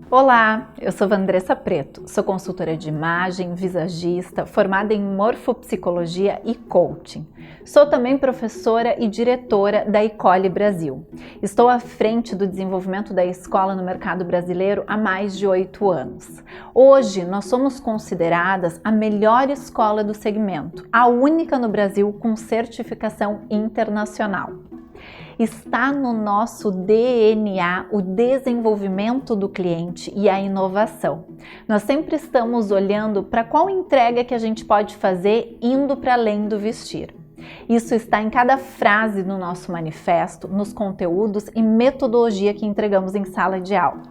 Olá, eu sou Vandressa Preto, sou consultora de imagem, visagista, formada em morfopsicologia e coaching. Sou também professora e diretora da Ecole Brasil. Estou à frente do desenvolvimento da escola no mercado brasileiro há mais de 8 anos. Hoje, nós somos consideradas a melhor escola do segmento, a única no Brasil com certificação internacional. Está no nosso DNA o desenvolvimento do cliente e a inovação. Nós sempre estamos olhando para qual entrega que a gente pode fazer indo para além do vestir. Isso está em cada frase do nosso manifesto, nos conteúdos e metodologia que entregamos em sala de aula.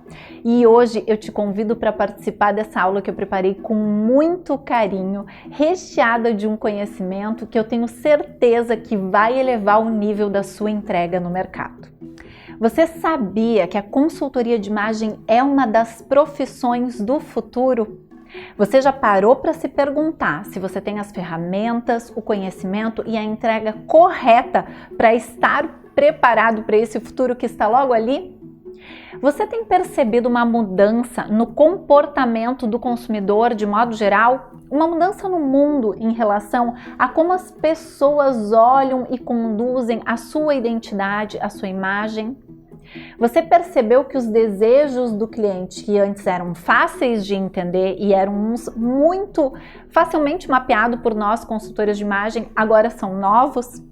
E hoje eu te convido para participar dessa aula que eu preparei com muito carinho, recheada de um conhecimento que eu tenho certeza que vai elevar o nível da sua entrega no mercado. Você sabia que a consultoria de imagem é uma das profissões do futuro? Você já parou para se perguntar se você tem as ferramentas, o conhecimento e a entrega correta para estar preparado para esse futuro que está logo ali? Você tem percebido uma mudança no comportamento do consumidor de modo geral? Uma mudança no mundo em relação a como as pessoas olham e conduzem a sua identidade, a sua imagem? Você percebeu que os desejos do cliente, que antes eram fáceis de entender e eram muito facilmente mapeados por nós, consultores de imagem, agora são novos?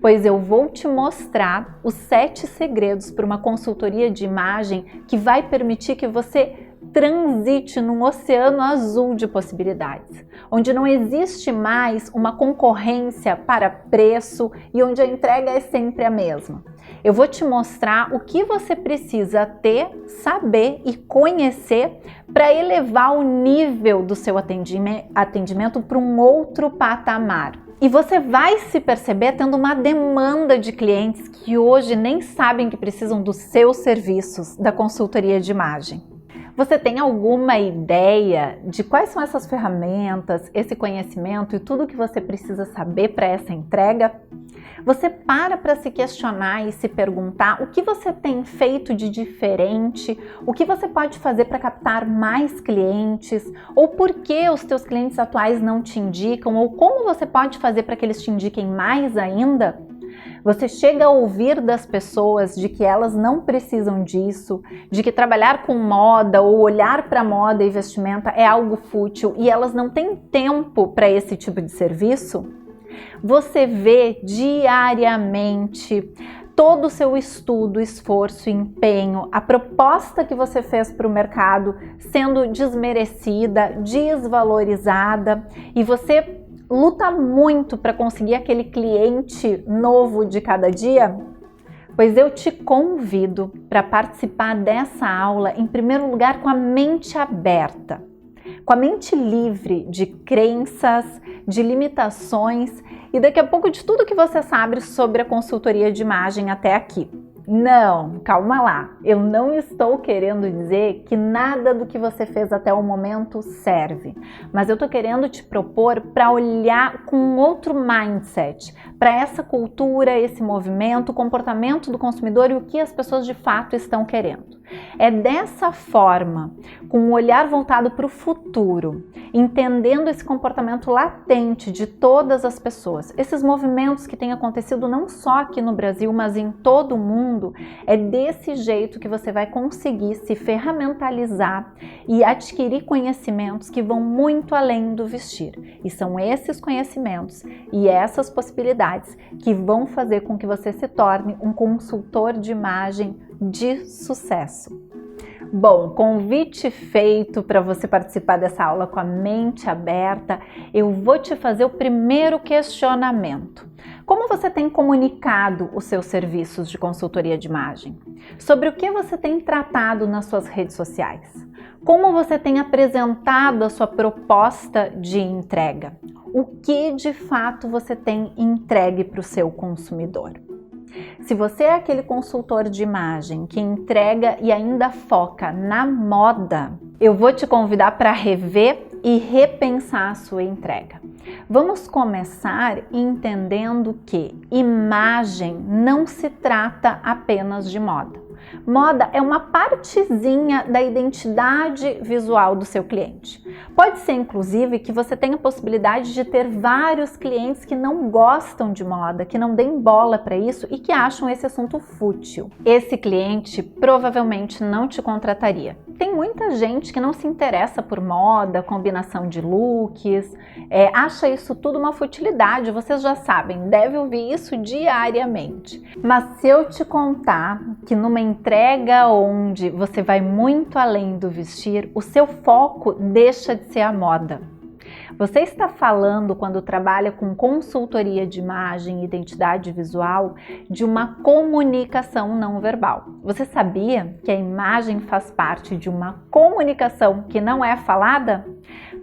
Pois eu vou te mostrar os 7 segredos para uma consultoria de imagem que vai permitir que você transite num oceano azul de possibilidades, onde não existe mais uma concorrência para preço e onde a entrega é sempre a mesma. Eu vou te mostrar o que você precisa ter, saber e conhecer para elevar o nível do seu atendimento para um outro patamar. E você vai se perceber tendo uma demanda de clientes que hoje nem sabem que precisam dos seus serviços da consultoria de imagem. Você tem alguma ideia de quais são essas ferramentas, esse conhecimento e tudo que você precisa saber para essa entrega? Você para se questionar e se perguntar o que você tem feito de diferente, o que você pode fazer para captar mais clientes, ou por que os teus clientes atuais não te indicam, ou como você pode fazer para que eles te indiquem mais ainda? Você chega a ouvir das pessoas de que elas não precisam disso, de que trabalhar com moda ou olhar para moda e vestimenta é algo fútil e elas não têm tempo para esse tipo de serviço? Você vê diariamente todo o seu estudo, esforço, empenho, a proposta que você fez para o mercado sendo desmerecida, desvalorizada e você luta muito para conseguir aquele cliente novo de cada dia? Pois eu te convido para participar dessa aula, em primeiro lugar, com a mente aberta, com a mente livre de crenças, de limitações e daqui a pouco de tudo que você sabe sobre a consultoria de imagem até aqui. Não, calma lá, eu não estou querendo dizer que nada do que você fez até o momento serve, mas eu estou querendo te propor para olhar com um outro mindset, para essa cultura, esse movimento, o comportamento do consumidor e o que as pessoas de fato estão querendo. É dessa forma, com um olhar voltado para o futuro, entendendo esse comportamento latente de todas as pessoas, esses movimentos que têm acontecido não só aqui no Brasil, mas em todo o mundo, é desse jeito que você vai conseguir se ferramentalizar e adquirir conhecimentos que vão muito além do vestir. E são esses conhecimentos e essas possibilidades que vão fazer com que você se torne um consultor de imagem de sucesso. Bom, convite feito para você participar dessa aula com a mente aberta, eu vou te fazer o primeiro questionamento. Como você tem comunicado os seus serviços de consultoria de imagem? Sobre o que você tem tratado nas suas redes sociais? Como você tem apresentado a sua proposta de entrega? O que de fato você tem entregue para o seu consumidor? Se você é aquele consultor de imagem que entrega e ainda foca na moda, eu vou te convidar para rever e repensar a sua entrega. Vamos começar entendendo que imagem não se trata apenas de moda. Moda é uma partezinha da identidade visual do seu cliente. Pode ser, inclusive, que você tenha a possibilidade de ter vários clientes que não gostam de moda, que não deem bola para isso e que acham esse assunto fútil. Esse cliente provavelmente não te contrataria. Tem muita gente que não se interessa por moda, combinação de looks, acha isso tudo uma futilidade. Vocês já sabem, deve ouvir isso diariamente. Mas se eu te contar que numa entrega onde você vai muito além do vestir, o seu foco deixa de ser a moda. Você está falando, quando trabalha com consultoria de imagem e identidade visual, de uma comunicação não verbal. Você sabia que a imagem faz parte de uma comunicação que não é falada?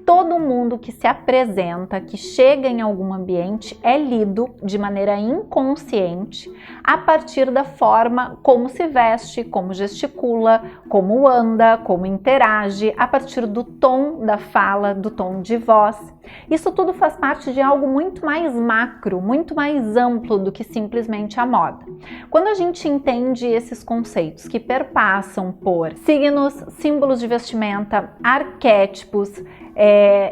Todo mundo que se apresenta, que chega em algum ambiente, é lido de maneira inconsciente a partir da forma como se veste, como gesticula, como anda, como interage, a partir do tom da fala, do tom de voz. Isso tudo faz parte de algo muito mais macro, muito mais amplo do que simplesmente a moda. Quando a gente entende esses conceitos que perpassam por signos, símbolos de vestimenta, arquétipos,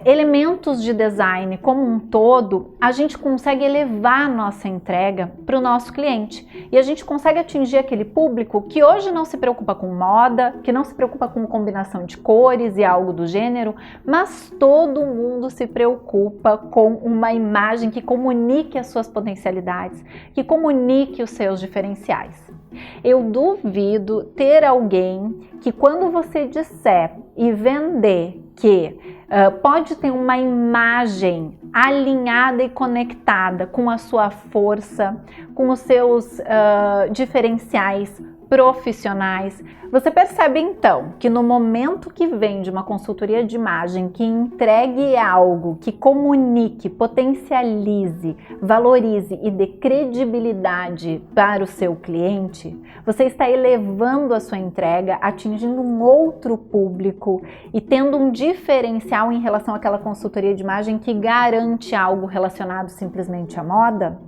elementos de design como um todo, a gente consegue elevar a nossa entrega para o nosso cliente e a gente consegue atingir aquele público que hoje não se preocupa com moda, que não se preocupa com combinação de cores e algo do gênero, mas todo mundo se preocupa com uma imagem que comunique as suas potencialidades, que comunique os seus diferenciais. Eu duvido ter alguém que, quando você disser e vender que pode ter uma imagem alinhada e conectada com a sua força, com os seus diferenciais profissionais. Você percebe então que no momento que vende uma consultoria de imagem que entregue algo, que comunique, potencialize, valorize e dê credibilidade para o seu cliente, você está elevando a sua entrega, atingindo um outro público e tendo um diferencial em relação àquela consultoria de imagem que garante algo relacionado simplesmente à moda.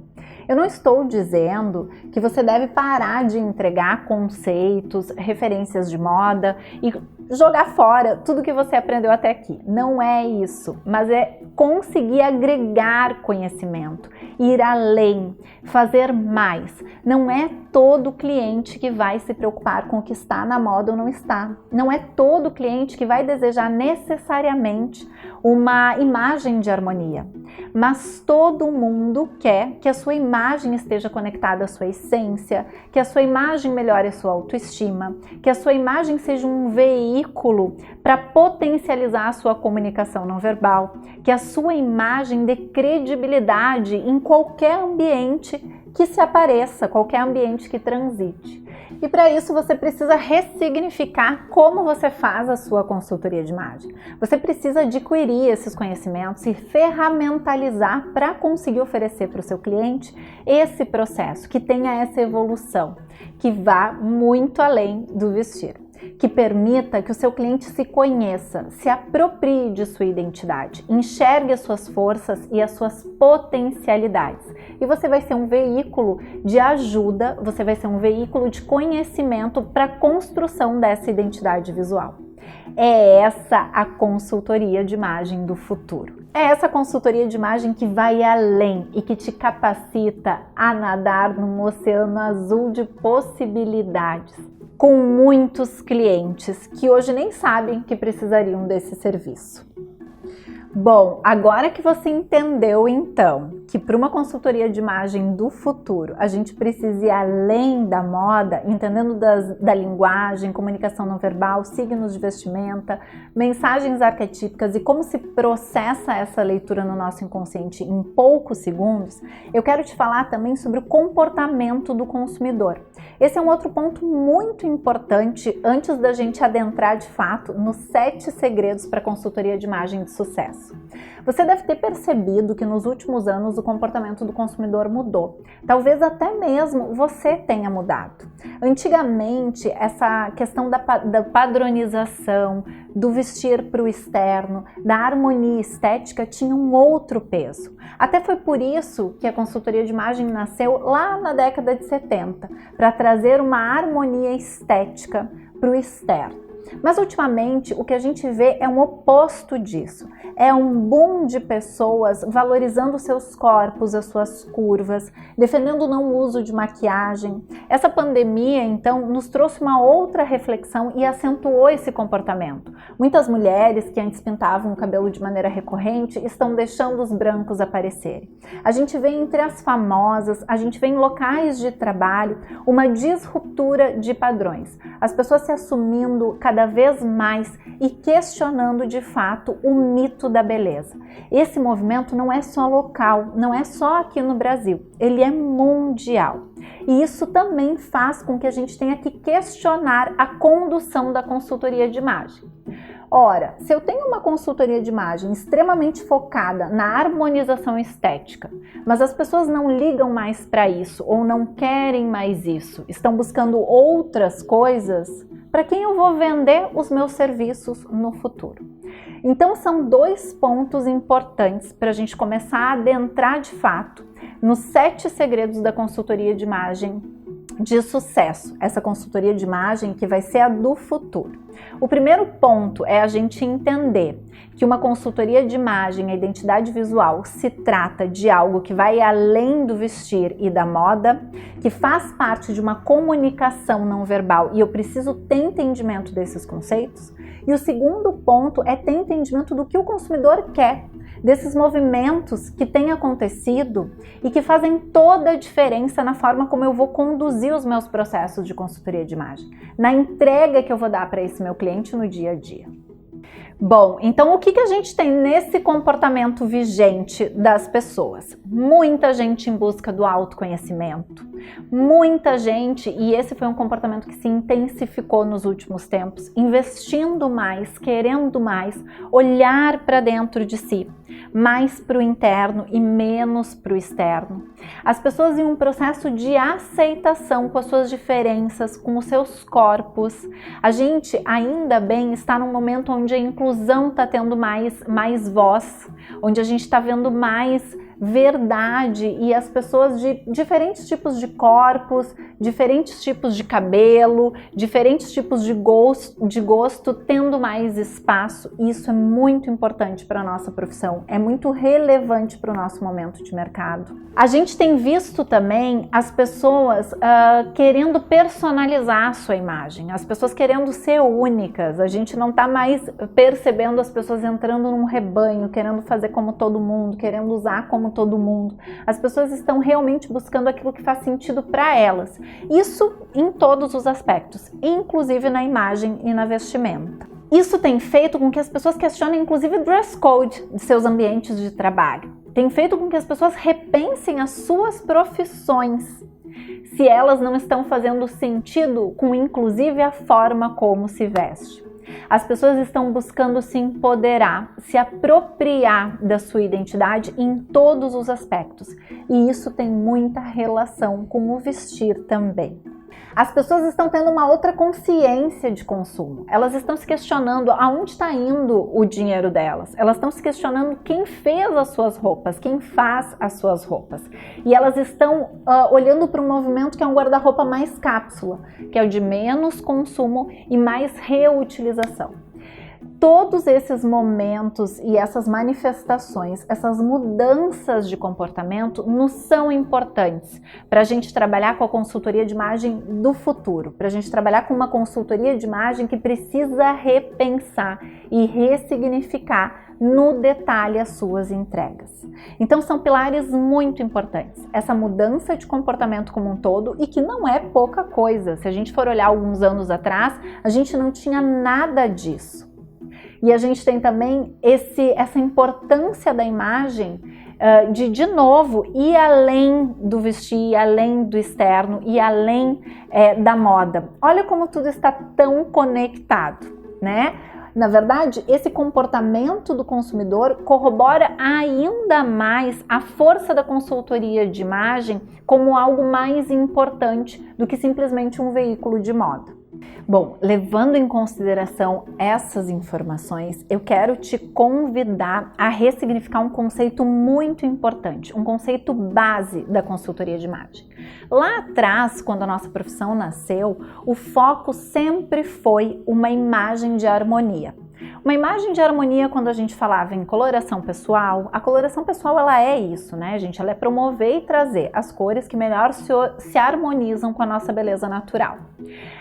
Eu não estou dizendo que você deve parar de entregar conceitos, referências de moda e jogar fora tudo que você aprendeu até aqui. Não é isso, mas é conseguir agregar conhecimento, ir além, fazer mais. Não é todo cliente que vai se preocupar com o que está na moda ou não está. Não é todo cliente que vai desejar necessariamente uma imagem de harmonia, mas todo mundo quer que a sua imagem esteja conectada à sua essência, que a sua imagem melhore a sua autoestima, que a sua imagem seja um veículo para potencializar a sua comunicação não verbal, que a sua imagem dê credibilidade em qualquer ambiente que se apareça, qualquer ambiente que transite. E para isso você precisa ressignificar como você faz a sua consultoria de imagem. Você precisa adquirir esses conhecimentos e ferramentalizar para conseguir oferecer para o seu cliente esse processo, que tenha essa evolução, que vá muito além do vestir, que permita que o seu cliente se conheça, se aproprie de sua identidade, enxergue as suas forças e as suas potencialidades. E você vai ser um veículo de ajuda, você vai ser um veículo de conhecimento para a construção dessa identidade visual. É essa a consultoria de imagem do futuro. É essa consultoria de imagem que vai além e que te capacita a nadar num oceano azul de possibilidades, com muitos clientes que hoje nem sabem que precisariam desse serviço. Bom, agora que você entendeu então que para uma consultoria de imagem do futuro a gente precisa ir além da moda, entendendo da linguagem, comunicação não verbal, signos de vestimenta, mensagens arquetípicas e como se processa essa leitura no nosso inconsciente em poucos segundos, eu quero te falar também sobre o comportamento do consumidor. Esse é um outro ponto muito importante antes da gente adentrar de fato nos 7 segredos para consultoria de imagem de sucesso. Você deve ter percebido que nos últimos anos o comportamento do consumidor mudou. Talvez até mesmo você tenha mudado. Antigamente, essa questão da padronização, do vestir para o externo, da harmonia estética tinha um outro peso. Até foi por isso que a consultoria de imagem nasceu lá na década de 70, para trazer uma harmonia estética para o externo. Mas ultimamente o que a gente vê é um oposto disso. É um boom de pessoas valorizando seus corpos, as suas curvas, defendendo o não uso de maquiagem. Essa pandemia, então, nos trouxe uma outra reflexão e acentuou esse comportamento. Muitas mulheres que antes pintavam o cabelo de maneira recorrente estão deixando os brancos aparecerem. A gente vê entre as famosas, a gente vê em locais de trabalho uma disruptura de padrões. As pessoas se assumindo cada vez mais e questionando de fato o mito da beleza. Esse movimento não é só local, não é só aqui no Brasil, ele é mundial. E isso também faz com que a gente tenha que questionar a condução da consultoria de imagem. Ora, se eu tenho uma consultoria de imagem extremamente focada na harmonização estética, mas as pessoas não ligam mais para isso ou não querem mais isso, estão buscando outras coisas, para quem eu vou vender os meus serviços no futuro? Então são dois pontos importantes para a gente começar a adentrar de fato nos 7 segredos da consultoria de imagem de sucesso, essa consultoria de imagem que vai ser a do futuro. O primeiro ponto é a gente entender que uma consultoria de imagem, a identidade visual, se trata de algo que vai além do vestir e da moda, que faz parte de uma comunicação não verbal e eu preciso ter entendimento desses conceitos. E o segundo ponto é ter entendimento do que o consumidor quer, desses movimentos que têm acontecido e que fazem toda a diferença na forma como eu vou conduzir os meus processos de consultoria de imagem, na entrega que eu vou dar para esse meu cliente no dia a dia. Bom, então o que a gente tem nesse comportamento vigente das pessoas? Muita gente em busca do autoconhecimento, muita gente, e esse foi um comportamento que se intensificou nos últimos tempos, investindo mais, querendo mais, olhar para dentro de si, mais para o interno e menos para o externo. As pessoas em um processo de aceitação com as suas diferenças, com os seus corpos. A gente, ainda bem, está num momento onde a inclusão está tendo mais voz, onde a gente está vendo mais verdade e as pessoas de diferentes tipos de corpos, diferentes tipos de cabelo, diferentes tipos de gosto tendo mais espaço. Isso é muito importante para a nossa profissão, é muito relevante para o nosso momento de mercado. A gente tem visto também as pessoas querendo personalizar a sua imagem, as pessoas querendo ser únicas. A gente não está mais percebendo as pessoas entrando num rebanho, querendo fazer como todo mundo, querendo usar como todo mundo. As pessoas estão realmente buscando aquilo que faz sentido para elas. Isso em todos os aspectos, inclusive na imagem e na vestimenta. Isso tem feito com que as pessoas questionem inclusive o dress code de seus ambientes de trabalho. Tem feito com que as pessoas repensem as suas profissões, se elas não estão fazendo sentido com inclusive a forma como se veste. As pessoas estão buscando se empoderar, se apropriar da sua identidade em todos os aspectos. E isso tem muita relação com o vestir também. As pessoas estão tendo uma outra consciência de consumo. Elas estão se questionando aonde está indo o dinheiro delas. Elas estão se questionando quem fez as suas roupas, quem faz as suas roupas. E elas estão olhando para um movimento que é um guarda-roupa mais cápsula, que é o de menos consumo e mais reutilização. Todos esses momentos e essas manifestações, essas mudanças de comportamento nos são importantes para a gente trabalhar com a consultoria de imagem do futuro, para a gente trabalhar com uma consultoria de imagem que precisa repensar e ressignificar no detalhe as suas entregas. Então são pilares muito importantes, essa mudança de comportamento como um todo e que não é pouca coisa. Se a gente for olhar alguns anos atrás, a gente não tinha nada disso. E a gente tem também essa importância da imagem de novo, ir além do vestir, ir além do externo, ir além da moda. Olha como tudo está tão conectado, né? Na verdade, esse comportamento do consumidor corrobora ainda mais a força da consultoria de imagem como algo mais importante do que simplesmente um veículo de moda. Bom, levando em consideração essas informações, eu quero te convidar a ressignificar um conceito muito importante, um conceito base da consultoria de imagem. Lá atrás, quando a nossa profissão nasceu, o foco sempre foi uma imagem de harmonia. Uma imagem de harmonia, quando a gente falava em coloração pessoal, a coloração pessoal ela é isso, né, gente? Ela é promover e trazer as cores que melhor se harmonizam com a nossa beleza natural.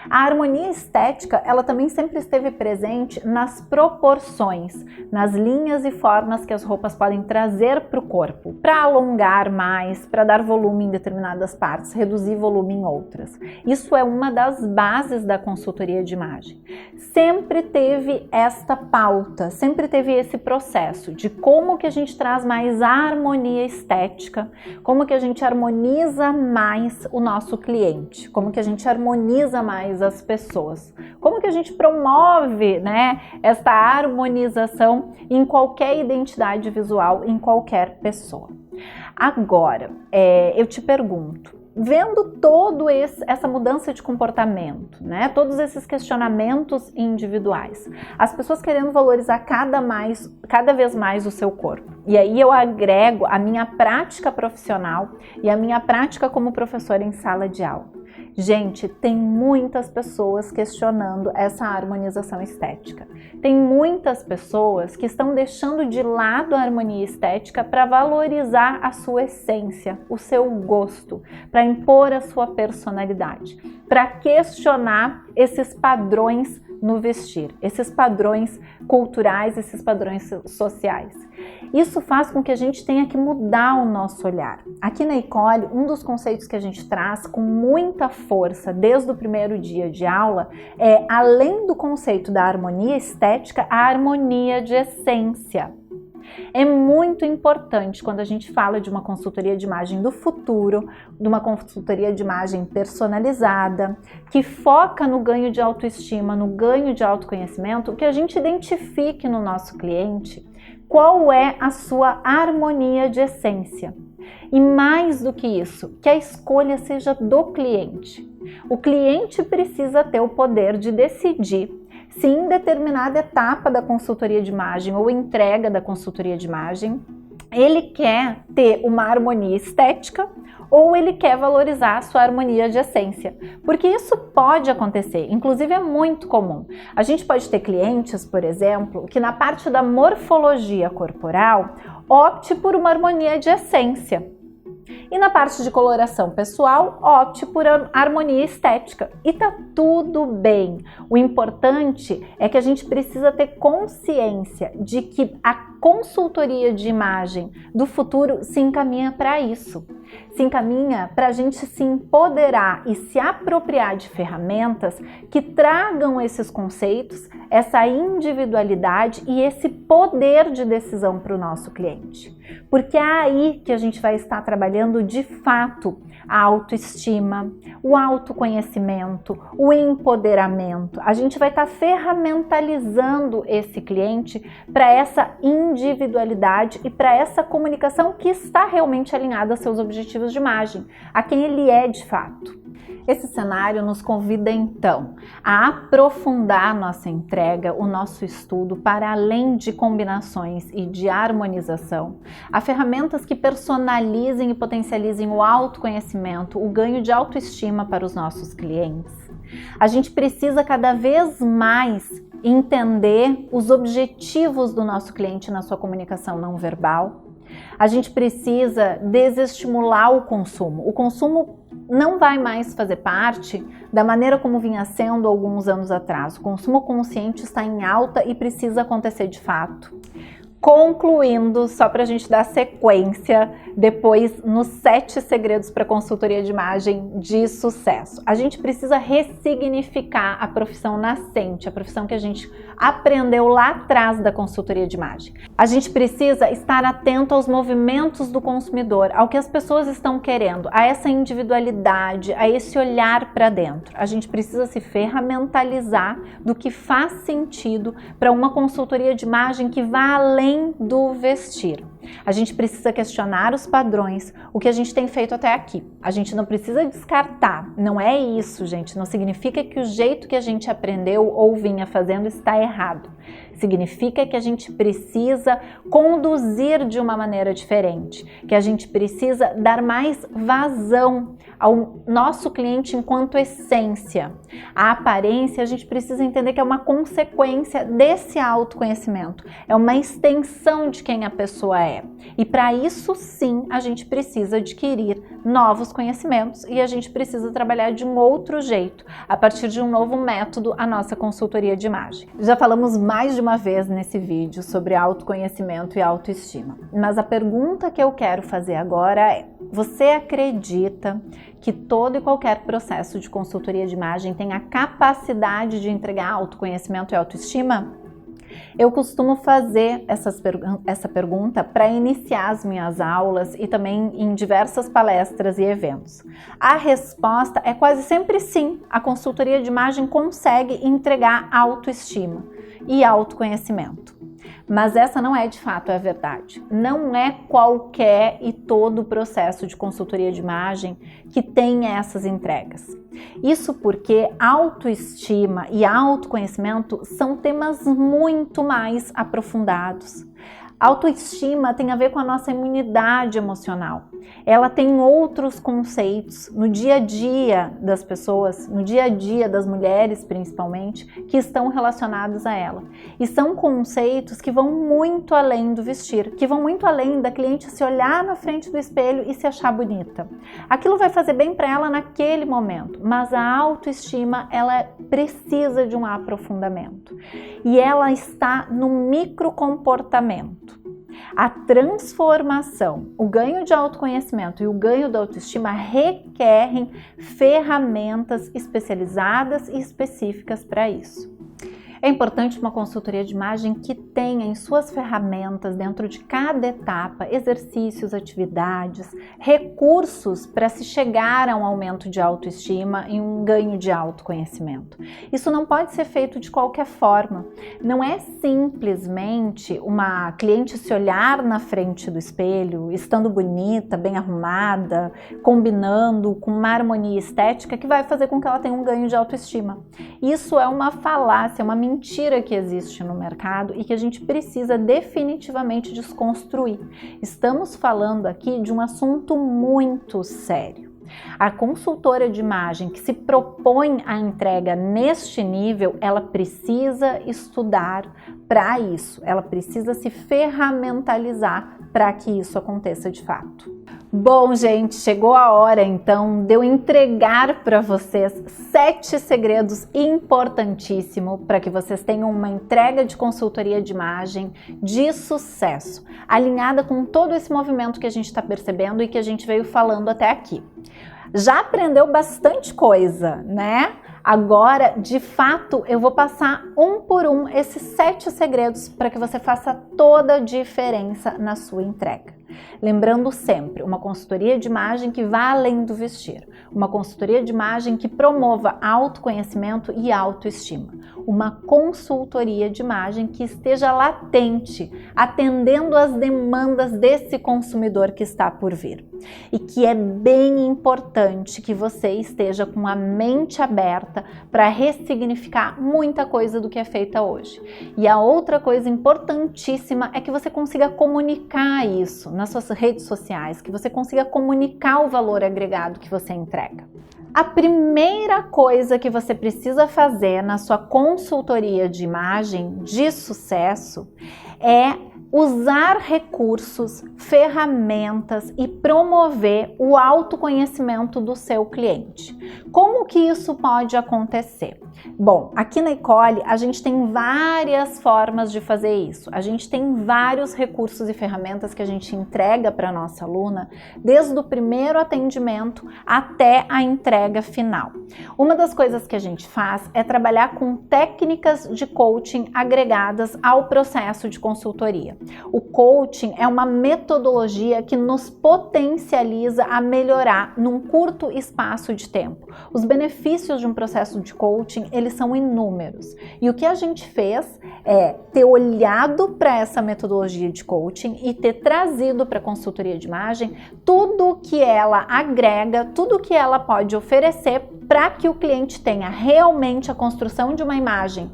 A harmonia estética, ela também sempre esteve presente nas proporções, nas linhas e formas que as roupas podem trazer para o corpo, para alongar mais, para dar volume em determinadas partes, reduzir volume em outras. Isso é uma das bases da consultoria de imagem. Sempre teve esta pauta, sempre teve esse processo de como que a gente traz mais harmonia estética, como que a gente harmoniza mais o nosso cliente, como que a gente harmoniza mais as pessoas, como que a gente promove, né, esta harmonização em qualquer identidade visual, em qualquer pessoa. Agora, eu te pergunto, vendo essa mudança de comportamento, né, todos esses questionamentos individuais, as pessoas querendo valorizar cada vez mais o seu corpo. E aí eu agrego a minha prática profissional e a minha prática como professora em sala de aula. Gente, tem muitas pessoas questionando essa harmonização estética. Tem muitas pessoas que estão deixando de lado a harmonia estética para valorizar a sua essência, o seu gosto, para impor a sua personalidade, para questionar esses padrões no vestir, esses padrões culturais, esses padrões sociais. Isso faz com que a gente tenha que mudar o nosso olhar. Aqui na Ecole, um dos conceitos que a gente traz com muita força desde o primeiro dia de aula é, além do conceito da harmonia estética, a harmonia de essência. É muito importante quando a gente fala de uma consultoria de imagem do futuro, de uma consultoria de imagem personalizada, que foca no ganho de autoestima, no ganho de autoconhecimento, que a gente identifique no nosso cliente qual é a sua harmonia de essência. E mais do que isso, que a escolha seja do cliente. O cliente precisa ter o poder de decidir se em determinada etapa da consultoria de imagem ou entrega da consultoria de imagem, ele quer ter uma harmonia estética ou ele quer valorizar a sua harmonia de essência. Porque isso pode acontecer, inclusive é muito comum. A gente pode ter clientes, por exemplo, que na parte da morfologia corporal opte por uma harmonia de essência. E na parte de coloração pessoal, opte por harmonia estética. E tá tudo bem. O importante é que a gente precisa ter consciência de que a consultoria de imagem do futuro se encaminha para isso. Se encaminha para a gente se empoderar e se apropriar de ferramentas que tragam esses conceitos, essa individualidade e esse poder de decisão para o nosso cliente. Porque é aí que a gente vai estar trabalhando de fato a autoestima, o autoconhecimento, o empoderamento. A gente vai estar ferramentalizando esse cliente para essa individualidade e para essa comunicação que está realmente alinhada aos seus objetivos de imagem, a quem ele é de fato. Esse cenário nos convida então a aprofundar nossa entrega, o nosso estudo para além de combinações e de harmonização, a ferramentas que personalizem e potencializem o autoconhecimento, o ganho de autoestima para os nossos clientes. A gente precisa cada vez mais entender os objetivos do nosso cliente na sua comunicação não verbal. A gente precisa desestimular o consumo. O consumo não vai mais fazer parte da maneira como vinha sendo alguns anos atrás. O consumo consciente está em alta e precisa acontecer de fato. Concluindo, só para a gente dar sequência depois nos 7 segredos para consultoria de imagem de sucesso. A gente precisa ressignificar a profissão nascente, a profissão que a gente aprendeu lá atrás da consultoria de imagem. A gente precisa estar atento aos movimentos do consumidor, ao que as pessoas estão querendo, a essa individualidade, a esse olhar para dentro. A gente precisa se ferramentalizar do que faz sentido para uma consultoria de imagem que vá além do vestir. A gente precisa questionar os padrões, o que a gente tem feito até aqui. A gente não precisa descartar, não é isso, gente. Não significa que o jeito que a gente aprendeu ou vinha fazendo está errado. Significa que a gente precisa conduzir de uma maneira diferente, que a gente precisa dar mais vazão ao nosso cliente enquanto essência. A aparência, a gente precisa entender que é uma consequência desse autoconhecimento, é uma extensão de quem a pessoa é. E para isso sim, a gente precisa adquirir novos conhecimentos e a gente precisa trabalhar de um outro jeito, a partir de um novo método, a nossa consultoria de imagem. Já falamos mais de uma vez nesse vídeo sobre autoconhecimento e autoestima, mas a pergunta que eu quero fazer agora é: você acredita que todo e qualquer processo de consultoria de imagem tem a capacidade de entregar autoconhecimento e autoestima? Eu costumo fazer essa pergunta para iniciar as minhas aulas e também em diversas palestras e eventos. A resposta é quase sempre sim. A consultoria de imagem consegue entregar autoestima e autoconhecimento. Mas essa não é de fato a verdade. Não é qualquer e todo processo de consultoria de imagem que tem essas entregas. Isso porque autoestima e autoconhecimento são temas muito mais aprofundados. Autoestima tem a ver com a nossa imunidade emocional. Ela tem outros conceitos no dia a dia das pessoas, no dia a dia das mulheres principalmente, que estão relacionados a ela. E são conceitos que vão muito além do vestir, que vão muito além da cliente se olhar na frente do espelho e se achar bonita. Aquilo vai fazer bem para ela naquele momento, mas a autoestima, ela precisa de um aprofundamento. E ela está no microcomportamento. A transformação, o ganho de autoconhecimento e o ganho da autoestima requerem ferramentas especializadas e específicas para isso. É importante uma consultoria de imagem que tenha em suas ferramentas, dentro de cada etapa, exercícios, atividades, recursos para se chegar a um aumento de autoestima e um ganho de autoconhecimento. Isso não pode ser feito de qualquer forma. Não é simplesmente uma cliente se olhar na frente do espelho, estando bonita, bem arrumada, combinando com uma harmonia estética que vai fazer com que ela tenha um ganho de autoestima. Isso é uma falácia, uma mentira que existe no mercado e que a gente precisa definitivamente desconstruir. Estamos falando aqui de um assunto muito sério. A consultora de imagem que se propõe à entrega neste nível, ela precisa estudar para isso, ela precisa se ferramentalizar para que isso aconteça de fato. Bom, gente, chegou a hora então de eu entregar para vocês 7 segredos importantíssimos para que vocês tenham uma entrega de consultoria de imagem de sucesso, alinhada com todo esse movimento que a gente está percebendo e que a gente veio falando até aqui. Já aprendeu bastante coisa, né? Agora, de fato, eu vou passar um por um esses 7 segredos para que você faça toda a diferença na sua entrega. Lembrando sempre, uma consultoria de imagem que vá além do vestir, uma consultoria de imagem que promova autoconhecimento e autoestima, uma consultoria de imagem que esteja latente, atendendo às demandas desse consumidor que está por vir. E que é bem importante que você esteja com a mente aberta para ressignificar muita coisa do que é feita hoje. E a outra coisa importantíssima é que você consiga comunicar isso nas suas redes sociais, que você consiga comunicar o valor agregado que você entrega. A primeira coisa que você precisa fazer na sua consultoria de imagem de sucesso é usar recursos, ferramentas e promover o autoconhecimento do seu cliente. Como que isso pode acontecer? Bom, aqui na Ecole a gente tem várias formas de fazer isso. A gente tem vários recursos e ferramentas que a gente entrega para a nossa aluna, desde o primeiro atendimento até a entrega final. Uma das coisas que a gente faz é trabalhar com técnicas de coaching agregadas ao processo de consultoria. O coaching é uma metodologia que nos potencializa a melhorar num curto espaço de tempo. Os benefícios de um processo de coaching, eles são inúmeros. E o que a gente fez é ter olhado para essa metodologia de coaching e ter trazido para a consultoria de imagem tudo que ela agrega, tudo que ela pode oferecer para que o cliente tenha realmente a construção de uma imagem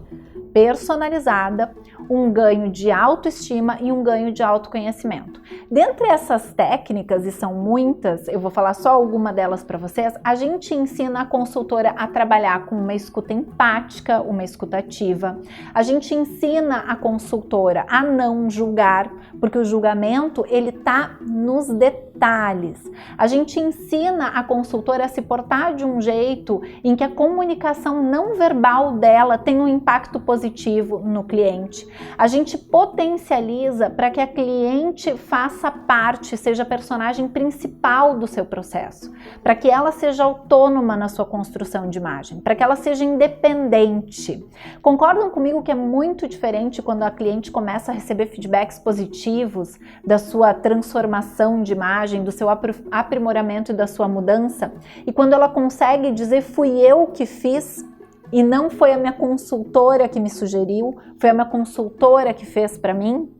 personalizada, um ganho de autoestima e um ganho de autoconhecimento. Dentre essas técnicas, e são muitas, eu vou falar só alguma delas para vocês, a gente ensina a consultora a trabalhar com uma escuta empática, uma escuta ativa. A gente ensina a consultora a não julgar, porque o julgamento, ele tá nos detalhes. A gente ensina a consultora a se portar de um jeito em que a comunicação não verbal dela tenha um impacto positivo no cliente. A gente potencializa para que a cliente faça parte, seja a personagem principal do seu processo, para que ela seja autônoma na sua construção de imagem, para que ela seja independente. Concordam comigo que é muito diferente quando a cliente começa a receber feedbacks positivos da sua transformação de imagem, do seu aprimoramento e da sua mudança? E quando ela consegue dizer, fui eu que fiz, e não foi a minha consultora que me sugeriu, foi a minha consultora que fez para mim?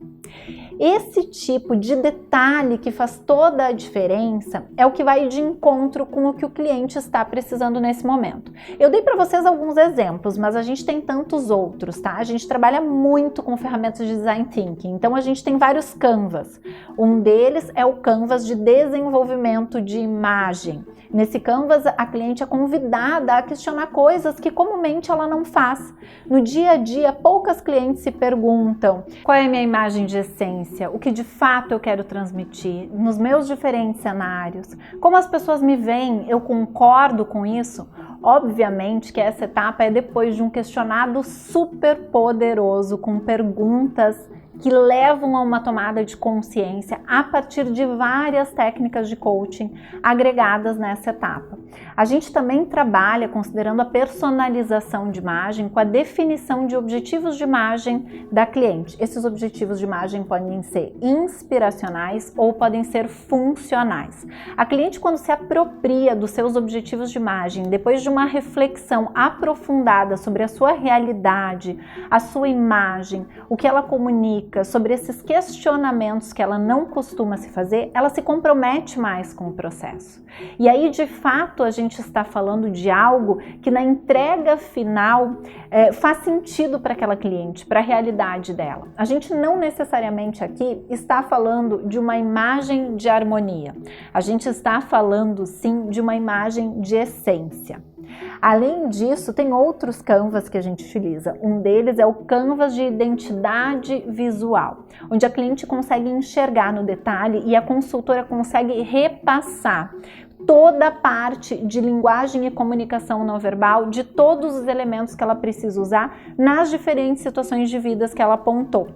Esse tipo de detalhe que faz toda a diferença é o que vai de encontro com o que o cliente está precisando nesse momento. Eu dei para vocês alguns exemplos, mas a gente tem tantos outros, tá? A gente trabalha muito com ferramentas de design thinking, então a gente tem vários canvas. Um deles é o canvas de desenvolvimento de imagem. Nesse canvas, a cliente é convidada a questionar coisas que comumente ela não faz. No dia a dia, poucas clientes se perguntam qual é a minha imagem de essência, o que de fato eu quero transmitir, nos meus diferentes cenários, como as pessoas me veem, eu concordo com isso? Obviamente que essa etapa é depois de um questionado super poderoso, com perguntas que levam a uma tomada de consciência a partir de várias técnicas de coaching agregadas nessa etapa. A gente também trabalha considerando a personalização de imagem com a definição de objetivos de imagem da cliente. Esses objetivos de imagem podem ser inspiracionais ou podem ser funcionais. A cliente, quando se apropria dos seus objetivos de imagem, depois de uma reflexão aprofundada sobre a sua realidade, a sua imagem, o que ela comunica, sobre esses questionamentos que ela não costuma se fazer, ela se compromete mais com o processo. E aí, de fato, a gente está falando de algo que na entrega final faz sentido para aquela cliente, para a realidade dela. A gente não necessariamente aqui está falando de uma imagem de harmonia. A gente está falando, sim, de uma imagem de essência. Além disso, tem outros canvas que a gente utiliza. Um deles é o canvas de identidade visual, onde a cliente consegue enxergar no detalhe e a consultora consegue repassar toda a parte de linguagem e comunicação não verbal, de todos os elementos que ela precisa usar nas diferentes situações de vida que ela apontou.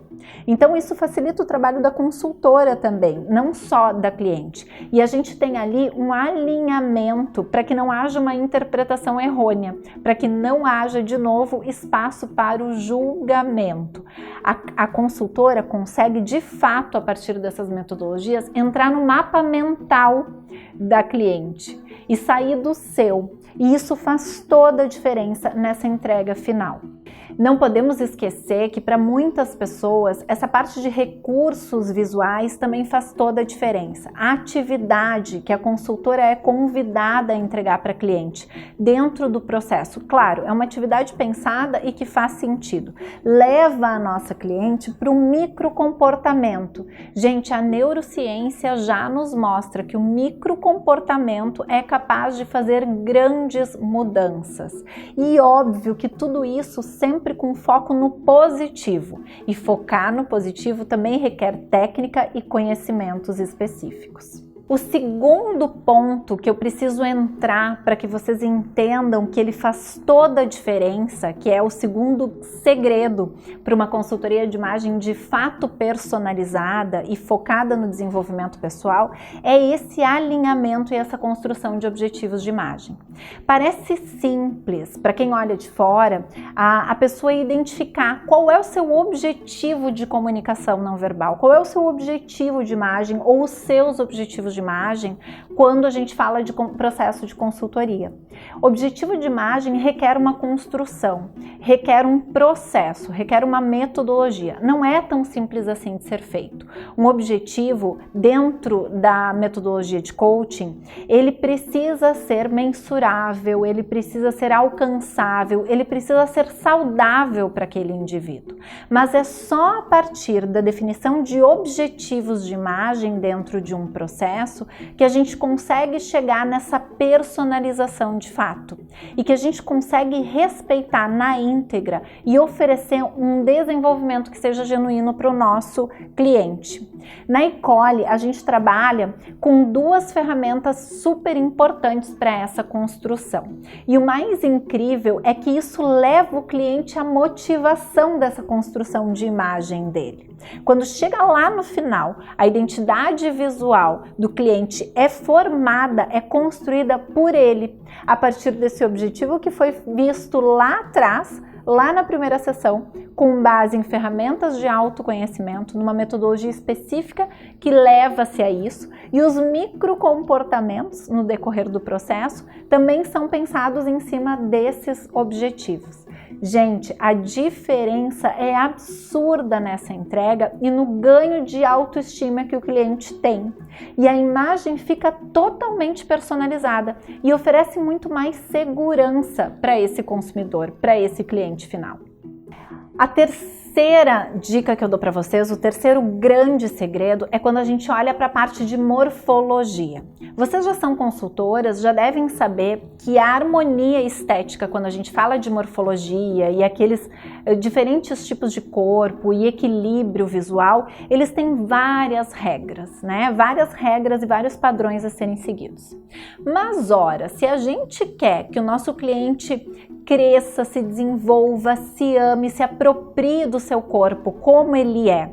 Então isso facilita o trabalho da consultora também, não só da cliente. E a gente tem ali um alinhamento para que não haja uma interpretação errônea, para que não haja de novo espaço para o julgamento. A consultora consegue de fato, a partir dessas metodologias, entrar no mapa mental da cliente e sair do seu. E isso faz toda a diferença nessa entrega final. Não podemos esquecer que para muitas pessoas essa parte de recursos visuais também faz toda a diferença. A atividade que a consultora é convidada a entregar para a cliente dentro do processo, claro, é uma atividade pensada e que faz sentido. Leva a nossa cliente para um microcomportamento. Gente, a neurociência já nos mostra que o microcomportamento é capaz de fazer grandes mudanças. E óbvio que tudo isso sempre sempre com foco no positivo. E focar no positivo também requer técnica e conhecimentos específicos. O segundo ponto que eu preciso entrar para que vocês entendam que ele faz toda a diferença, que é o segundo segredo para uma consultoria de imagem de fato personalizada e focada no desenvolvimento pessoal, é esse alinhamento e essa construção de objetivos de imagem. Parece simples para quem olha de fora a pessoa identificar qual é o seu objetivo de comunicação não verbal, qual é o seu objetivo de imagem ou os seus objetivos de imagem quando a gente fala de processo de consultoria. Objetivo de imagem requer uma construção, requer um processo, requer uma metodologia. Não é tão simples assim de ser feito. Um objetivo dentro da metodologia de coaching, ele precisa ser mensurável, ele precisa ser alcançável, ele precisa ser saudável para aquele indivíduo. Mas é só a partir da definição de objetivos de imagem dentro de um processo que a gente consegue chegar nessa personalização de fato e que a gente consegue respeitar na íntegra e oferecer um desenvolvimento que seja genuíno para o nosso cliente. Na Icoli, a gente trabalha com duas ferramentas super importantes para essa construção. E o mais incrível é que isso leva o cliente à motivação dessa construção de imagem dele. Quando chega lá no final, a identidade visual do cliente é formada, é construída por ele, a partir desse objetivo que foi visto lá atrás, lá na primeira sessão, com base em ferramentas de autoconhecimento, numa metodologia específica que leva-se a isso, e os microcomportamentos no decorrer do processo também são pensados em cima desses objetivos. Gente, a diferença é absurda nessa entrega e no ganho de autoestima que o cliente tem. E a imagem fica totalmente personalizada e oferece muito mais segurança para esse consumidor, para esse cliente final. A terceira dica que eu dou para vocês, o terceiro grande segredo, é quando a gente olha para a parte de morfologia. Vocês já são consultoras, já devem saber que a harmonia estética, quando a gente fala de morfologia e aqueles diferentes tipos de corpo e equilíbrio visual, eles têm várias regras, né? Várias regras e vários padrões a serem seguidos. Mas, ora, se a gente quer que o nosso cliente cresça, se desenvolva, se ame, se aproprie do seu corpo como ele é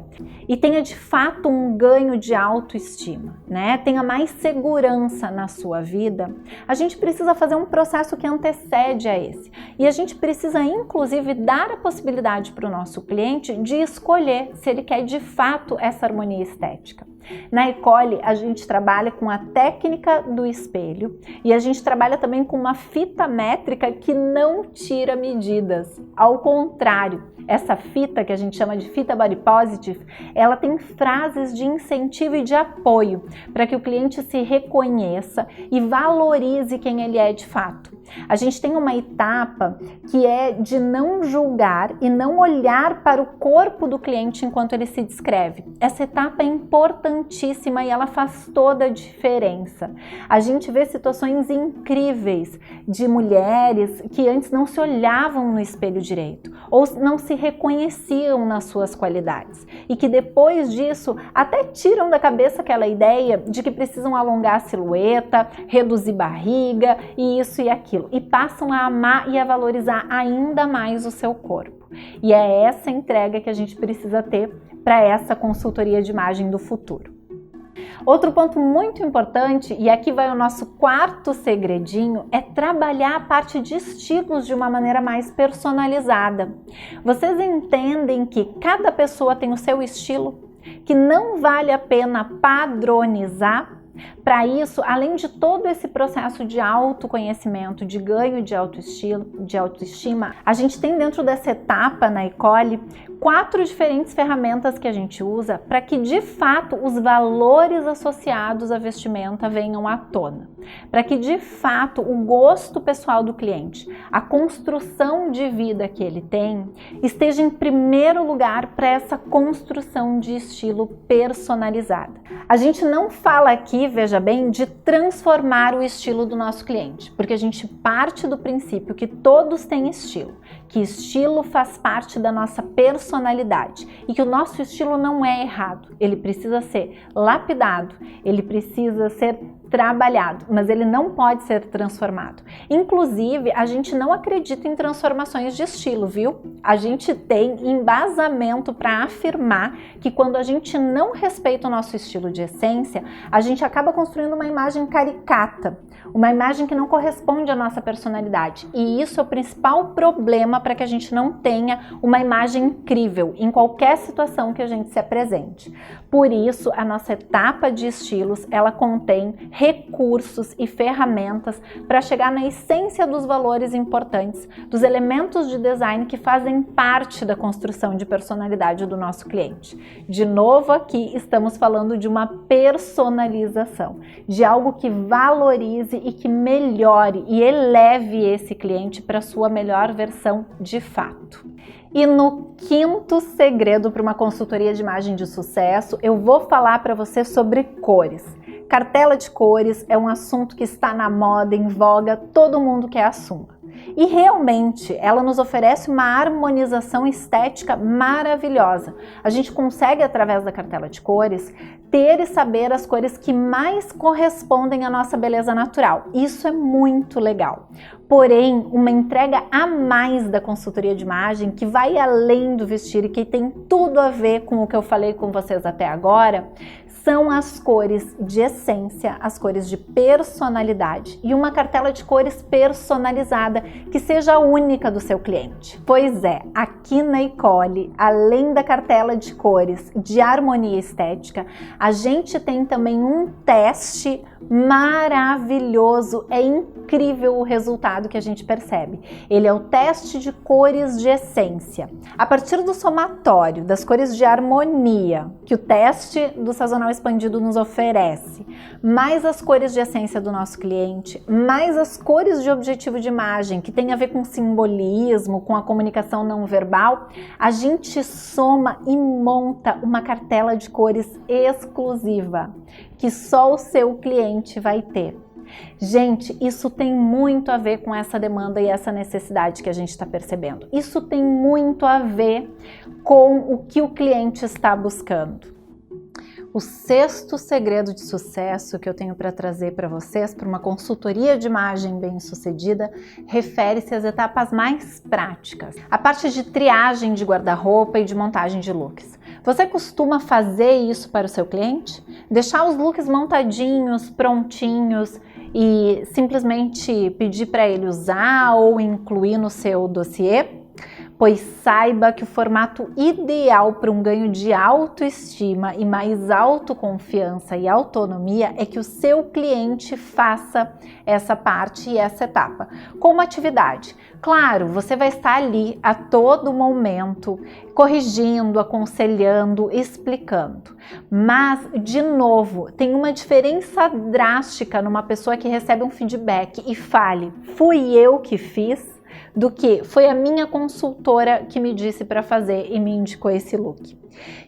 e tenha de fato um ganho de autoestima, né? Tenha mais segurança na sua vida, a gente precisa fazer um processo que antecede a esse. E a gente precisa, inclusive, dar a possibilidade para o nosso cliente de escolher se ele quer de fato essa harmonia estética. Na Icoli, a gente trabalha com a técnica do espelho e a gente trabalha também com uma fita métrica que não tira medidas. Ao contrário, essa fita, que a gente chama de fita Body Positive, ela tem frases de incentivo e de apoio para que o cliente se reconheça e valorize quem ele é de fato. A gente tem uma etapa que é de não julgar e não olhar para o corpo do cliente enquanto ele se descreve. Essa etapa é importantíssima e ela faz toda a diferença. A gente vê situações incríveis de mulheres que antes não se olhavam no espelho direito ou não se reconheciam nas suas qualidades e que depois disso até tiram da cabeça aquela ideia de que precisam alongar a silhueta, reduzir barriga e isso e aquilo. E passam a amar e a valorizar ainda mais o seu corpo. E é essa entrega que a gente precisa ter para essa consultoria de imagem do futuro. Outro ponto muito importante, e aqui vai o nosso quarto segredinho, é trabalhar a parte de estilos de uma maneira mais personalizada. Vocês entendem que cada pessoa tem o seu estilo, que não vale a pena padronizar? Para isso, além de todo esse processo de autoconhecimento, de ganho de autoestima, a gente tem dentro dessa etapa na Icoli 4 diferentes ferramentas que a gente usa para que de fato os valores associados à vestimenta venham à tona. Para que de fato o gosto pessoal do cliente, a construção de vida que ele tem, esteja em primeiro lugar para essa construção de estilo personalizada. A gente não fala aqui, veja bem, de transformar o estilo do nosso cliente, porque a gente parte do princípio que todos têm estilo, que estilo faz parte da nossa personalidade e que o nosso estilo não é errado, ele precisa ser lapidado, ele precisa ser trabalhado, mas ele não pode ser transformado. Inclusive, a gente não acredita em transformações de estilo, viu? A gente tem embasamento para afirmar que quando a gente não respeita o nosso estilo de essência, a gente acaba construindo uma imagem caricata, uma imagem que não corresponde à nossa personalidade. E isso é o principal problema para que a gente não tenha uma imagem incrível em qualquer situação que a gente se apresente. Por isso, a nossa etapa de estilos, ela contém recursos e ferramentas para chegar na essência dos valores importantes, dos elementos de design que fazem parte da construção de personalidade do nosso cliente. De novo, aqui estamos falando de uma personalização, de algo que valorize e que melhore e eleve esse cliente para a sua melhor versão de fato. E no quinto segredo para uma consultoria de imagem de sucesso, eu vou falar para você sobre cores. Cartela de cores é um assunto que está na moda, em voga, todo mundo quer assuma. E realmente, ela nos oferece uma harmonização estética maravilhosa. A gente consegue, através da cartela de cores, ter e saber as cores que mais correspondem à nossa beleza natural. Isso é muito legal. Porém, uma entrega a mais da consultoria de imagem, que vai além do vestir e que tem tudo a ver com o que eu falei com vocês até agora, são as cores de essência, as cores de personalidade e uma cartela de cores personalizada que seja única do seu cliente. Pois é, aqui na Icole, além da cartela de cores de harmonia estética, a gente tem também um teste maravilhoso. É incrível o resultado que a gente percebe. Ele é o teste de cores de essência. A partir do somatório das cores de harmonia que o teste do sazonal expandido nos oferece, mais as cores de essência do nosso cliente, mais as cores de objetivo de imagem que tem a ver com simbolismo, com a comunicação não verbal, a gente soma e monta uma cartela de cores exclusiva que só o seu cliente vai ter. Gente, isso tem muito a ver com essa demanda e essa necessidade que a gente está percebendo. Isso tem muito a ver com o que o cliente está buscando. O sexto segredo de sucesso que eu tenho para trazer para vocês, para uma consultoria de imagem bem-sucedida, refere-se às etapas mais práticas. A parte de triagem de guarda-roupa e de montagem de looks. Você costuma fazer isso para o seu cliente? Deixar os looks montadinhos, prontinhos e simplesmente pedir para ele usar ou incluir no seu dossiê? Pois saiba que o formato ideal para um ganho de autoestima e mais autoconfiança e autonomia é que o seu cliente faça essa parte e essa etapa com uma atividade. Claro, você vai estar ali a todo momento, corrigindo, aconselhando, explicando. Mas, de novo, tem uma diferença drástica numa pessoa que recebe um feedback e fale, fui eu que fiz, do que foi a minha consultora que me disse para fazer e me indicou esse look.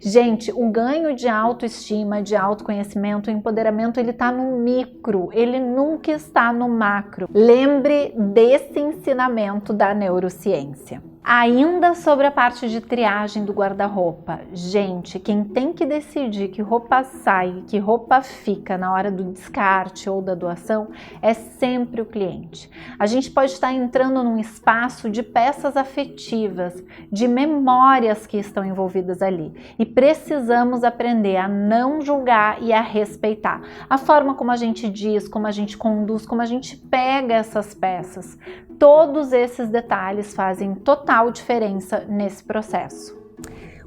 Gente, o ganho de autoestima, de autoconhecimento, o empoderamento, ele está no micro, ele nunca está no macro. Lembre desse ensinamento da neurociência. Ainda sobre a parte de triagem do guarda-roupa, gente, quem tem que decidir que roupa sai, que roupa fica na hora do descarte ou da doação é sempre o cliente. A gente pode estar entrando num espaço de peças afetivas, de memórias que estão envolvidas ali e precisamos aprender a não julgar e a respeitar a forma como a gente diz, como a gente conduz, como a gente pega essas peças. Todos esses detalhes fazem total diferença nesse processo.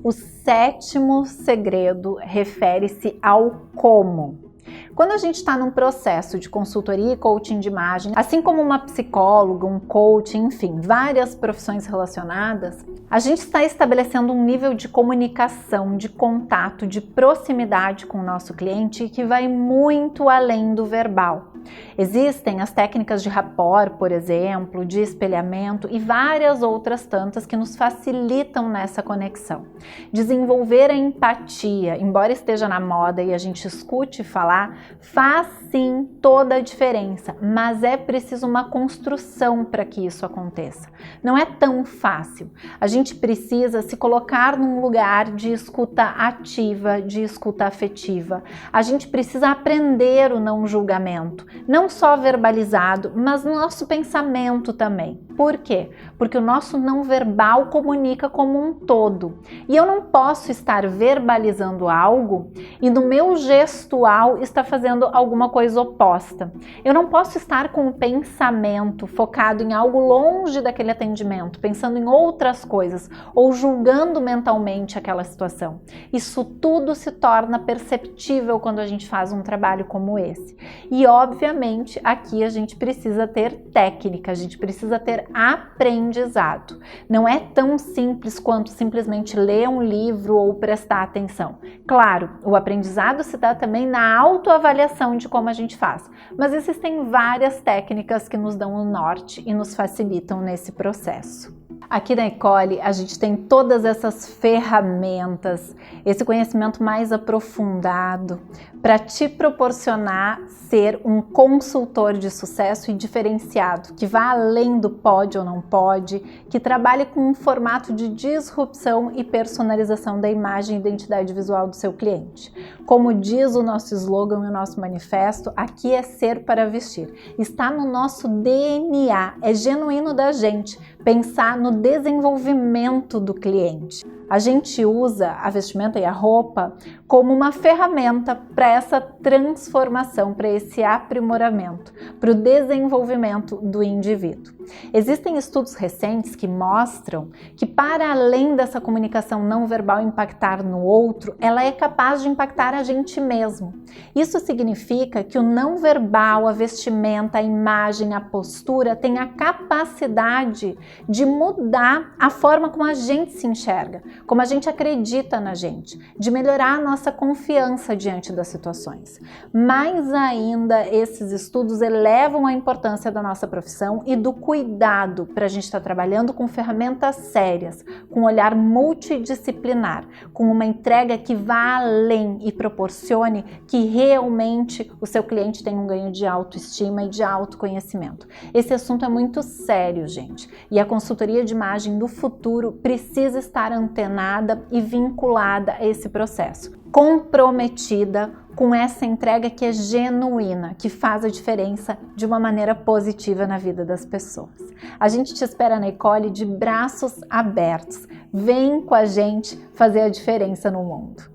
O sétimo segredo refere-se ao como. Quando a gente está num processo de consultoria e coaching de imagem, assim como uma psicóloga, um coach, enfim, várias profissões relacionadas, a gente está estabelecendo um nível de comunicação, de contato, de proximidade com o nosso cliente que vai muito além do verbal. Existem as técnicas de rapport, por exemplo, de espelhamento e várias outras tantas que nos facilitam nessa conexão. Desenvolver a empatia, embora esteja na moda e a gente escute falar, faz sim toda a diferença, mas é preciso uma construção para que isso aconteça. Não é tão fácil. A gente precisa se colocar num lugar de escuta ativa, de escuta afetiva. A gente precisa aprender o não julgamento, não só verbalizado, mas no nosso pensamento também. Por quê? Porque o nosso não verbal comunica como um todo. E eu não posso estar verbalizando algo e no meu gestual está fazendo alguma coisa oposta. Eu não posso estar com o pensamento focado em algo longe daquele atendimento, pensando em outras coisas ou julgando mentalmente aquela situação. Isso tudo se torna perceptível quando a gente faz um trabalho como esse. E obviamente aqui a gente precisa ter técnica, a gente precisa ter aprendizado. Não é tão simples quanto simplesmente ler um livro ou prestar atenção. Claro, o aprendizado se dá também na autoavaliação de como a gente faz, mas existem várias técnicas que nos dão o norte e nos facilitam nesse processo. Aqui na Ecole a gente tem todas essas ferramentas, esse conhecimento mais aprofundado para te proporcionar ser um consultor de sucesso e diferenciado, que vá além do pode ou não pode, que trabalhe com um formato de disrupção e personalização da imagem e identidade visual do seu cliente. Como diz o nosso slogan e o nosso manifesto, aqui é ser para vestir. Está no nosso DNA, é genuíno da gente pensar no desenvolvimento do cliente. A gente usa a vestimenta e a roupa como uma ferramenta para essa transformação, para esse aprimoramento, para o desenvolvimento do indivíduo. Existem estudos recentes que mostram que, para além dessa comunicação não verbal impactar no outro, ela é capaz de impactar a gente mesmo. Isso significa que o não verbal, a vestimenta, a imagem, a postura tem a capacidade de mudar a forma como a gente se enxerga, como a gente acredita na gente, de melhorar a nossa confiança diante das situações. Mais ainda, esses estudos elevam a importância da nossa profissão e do cuidado para a gente estar trabalhando com ferramentas sérias, com um olhar multidisciplinar, com uma entrega que vá além e proporcione que realmente o seu cliente tenha um ganho de autoestima e de autoconhecimento. Esse assunto é muito sério, gente, e a consultoria de imagem do futuro precisa estar antenada e vinculada a esse processo, comprometida com essa entrega que é genuína, que faz a diferença de uma maneira positiva na vida das pessoas. A gente te espera na Ecole de braços abertos. Vem com a gente fazer a diferença no mundo.